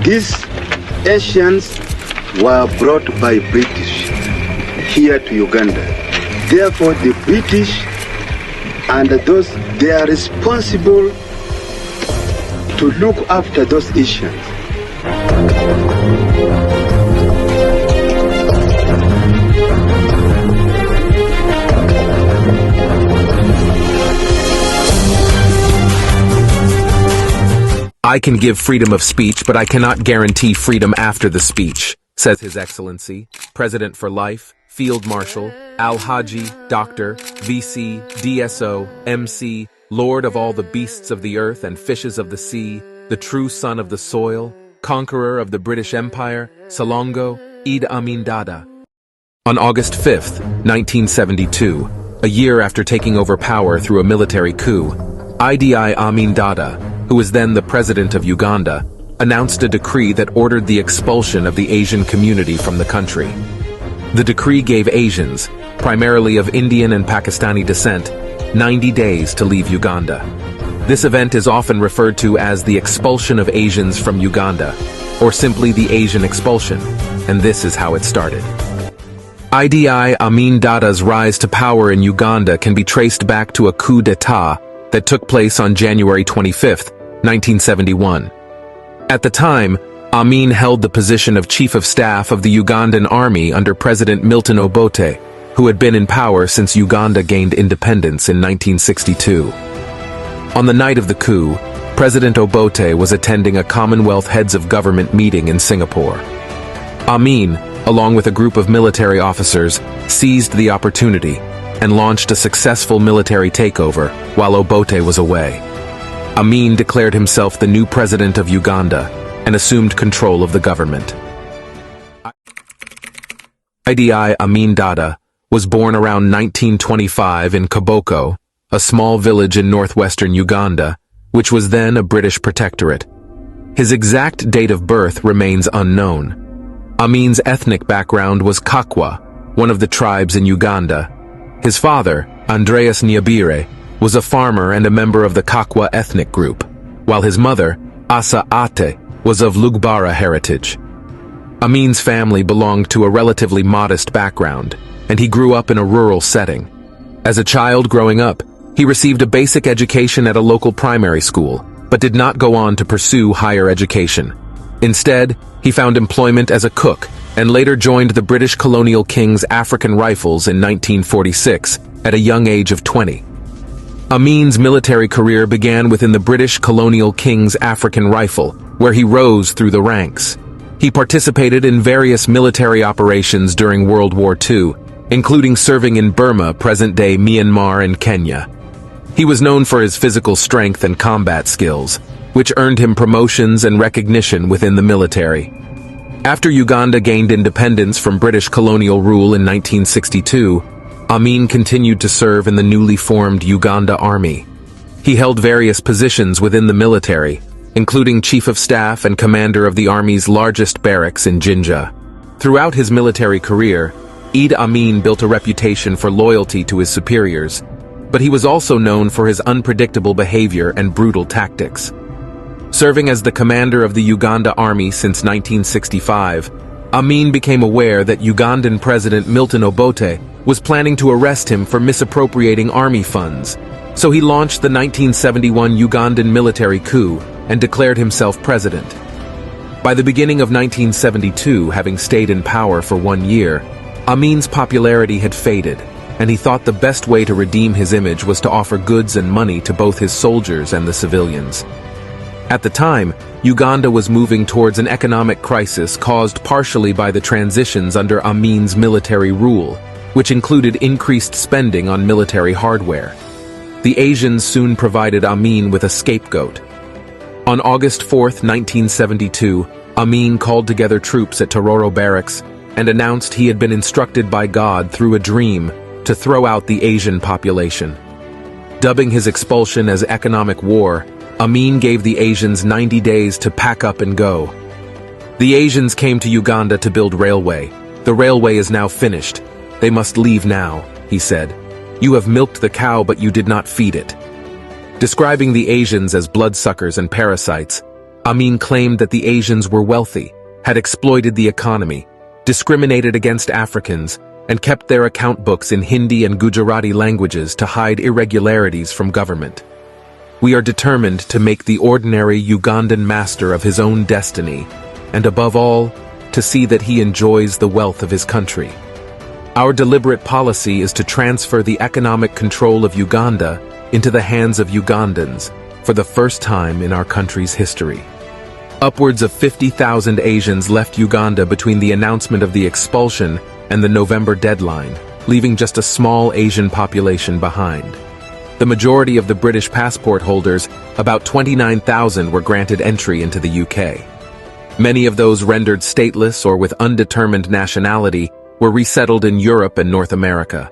These Asians were brought by British here to Uganda. Therefore, the British and those, they are responsible to look after those Asians. I can give freedom of speech, but I cannot guarantee freedom after the speech, says His Excellency, President for Life, Field Marshal, Al-Haji, Doctor, VC, DSO, MC, Lord of all the beasts of the earth and fishes of the sea, the true son of the soil, conqueror of the British Empire, Salongo, Amin Dada. On August 5th, 1972, a year after taking over power through a military coup, Amin Dada, who was then the president of Uganda, announced a decree that ordered the expulsion of the Asian community from the country. The decree gave Asians, primarily of Indian and Pakistani descent, 90 days to leave Uganda. This event is often referred to as the expulsion of Asians from Uganda, or simply the Asian expulsion, and this is how it started. Amin Dada's rise to power in Uganda can be traced back to a coup d'etat that took place on January 25, 1971. At the time, Amin held the position of Chief of Staff of the Ugandan Army under President Milton Obote, who had been in power since Uganda gained independence in 1962. On the night of the coup, President Obote was attending a Commonwealth Heads of Government meeting in Singapore. Amin, along with a group of military officers, seized the opportunity and launched a successful military takeover while Obote was away. Amin declared himself the new president of Uganda and assumed control of the government. Amin Dada was born around 1925 in Koboko, a small village in northwestern Uganda, which was then a British protectorate. His exact date of birth remains unknown. Amin's ethnic background was Kakwa, one of the tribes in Uganda. His father, Andreas Nyabire, was a farmer and a member of the Kakwa ethnic group, while his mother, Asa Ate, was of Lugbara heritage. Amin's family belonged to a relatively modest background, and he grew up in a rural setting. As a child growing up, he received a basic education at a local primary school, but did not go on to pursue higher education. Instead, he found employment as a cook and later joined the British colonial King's African Rifles in 1946 at a young age of 20. Amin's military career began within the British colonial King's African Rifle, where he rose through the ranks. He participated in various military operations during World War II, including serving in Burma, present-day Myanmar, and Kenya. He was known for his physical strength and combat skills, which earned him promotions and recognition within the military. After Uganda gained independence from British colonial rule in 1962, Amin continued to serve in the newly formed Uganda Army. He held various positions within the military, including Chief of Staff and commander of the Army's largest barracks in Jinja. Throughout his military career, Amin built a reputation for loyalty to his superiors, but he was also known for his unpredictable behavior and brutal tactics. Serving as the commander of the Uganda Army since 1965, Amin became aware that Ugandan President Milton Obote was planning to arrest him for misappropriating army funds, so he launched the 1971 Ugandan military coup and declared himself president. By the beginning of 1972, having stayed in power for 1 year, Amin's popularity had faded, and he thought the best way to redeem his image was to offer goods and money to both his soldiers and the civilians. At the time, Uganda was moving towards an economic crisis caused partially by the transitions under Amin's military rule, which included increased spending on military hardware. The Asians soon provided Amin with a scapegoat. On August 4, 1972, Amin called together troops at Tororo Barracks and announced he had been instructed by God through a dream to throw out the Asian population. Dubbing his expulsion as economic war, Amin gave the Asians 90 days to pack up and go. The Asians came to Uganda to build railway. The railway is now finished. They must leave now, he said. You have milked the cow, but you did not feed it. Describing the Asians as bloodsuckers and parasites, Amin claimed that the Asians were wealthy, had exploited the economy, discriminated against Africans, and kept their account books in Hindi and Gujarati languages to hide irregularities from government. We are determined to make the ordinary Ugandan master of his own destiny, and above all, to see that he enjoys the wealth of his country. Our deliberate policy is to transfer the economic control of Uganda into the hands of Ugandans for the first time in our country's history. Upwards of 50,000 Asians left Uganda between the announcement of the expulsion and the November deadline, leaving just a small Asian population behind. The majority of the British passport holders, about 29,000, were granted entry into the UK. Many of those rendered stateless or with undetermined nationality were resettled in Europe and North America.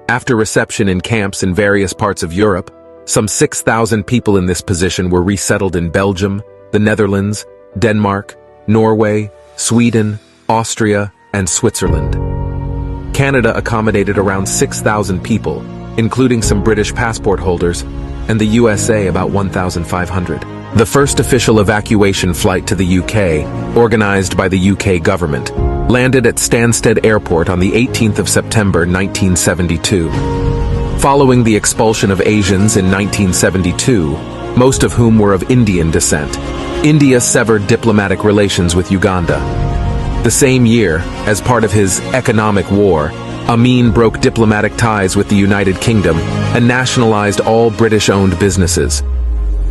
After reception in camps in various parts of Europe, some 6,000 people in this position were resettled in Belgium, the Netherlands, Denmark, Norway, Sweden, Austria, and Switzerland. Canada accommodated around 6,000 people, including some British passport holders, and the USA about 1,500. The first official evacuation flight to the UK, organised by the UK government, landed at Stansted Airport on the 18th of September 1972. Following the expulsion of Asians in 1972, most of whom were of Indian descent, India severed diplomatic relations with Uganda. The same year, as part of his economic war, Amin broke diplomatic ties with the United Kingdom and nationalised all British-owned businesses.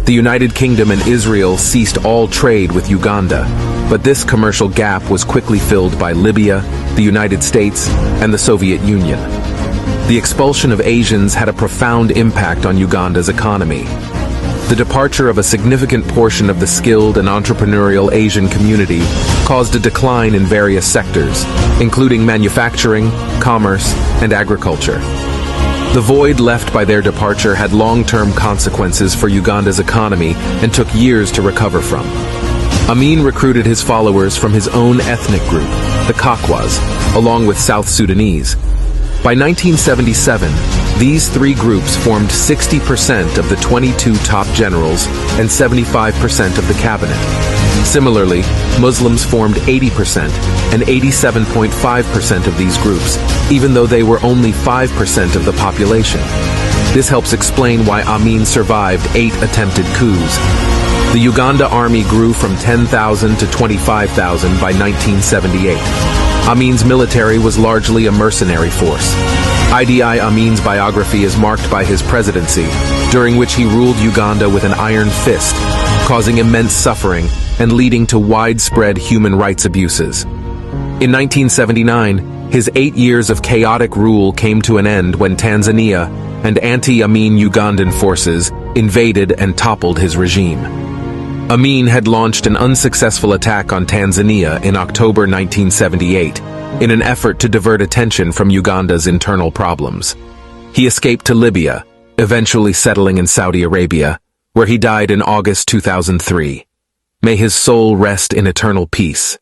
The United Kingdom and Israel ceased all trade with Uganda, but this commercial gap was quickly filled by Libya, the United States, and the Soviet Union. The expulsion of Asians had a profound impact on Uganda's economy. The departure of a significant portion of the skilled and entrepreneurial Asian community caused a decline in various sectors, including manufacturing, commerce, and agriculture. The void left by their departure had long-term consequences for Uganda's economy and took years to recover from. Amin recruited his followers from his own ethnic group, the Kakwas, along with South Sudanese. By 1977, these three groups formed 60% of the 22 top generals and 75% of the cabinet. Similarly, Muslims formed 80% and 87.5% of these groups, even though they were only 5% of the population. This helps explain why Amin survived 8 attempted coups. The Uganda Army grew from 10,000 to 25,000 by 1978. Amin's military was largely a mercenary force. Idi Amin's biography is marked by his presidency, during which he ruled Uganda with an iron fist, causing immense suffering and leading to widespread human rights abuses. In 1979, his 8 years of chaotic rule came to an end when Tanzania and anti-Amin Ugandan forces invaded and toppled his regime. Amin had launched an unsuccessful attack on Tanzania in October 1978 in an effort to divert attention from Uganda's internal problems. He escaped to Libya, eventually settling in Saudi Arabia, where he died in August 2003. May his soul rest in eternal peace.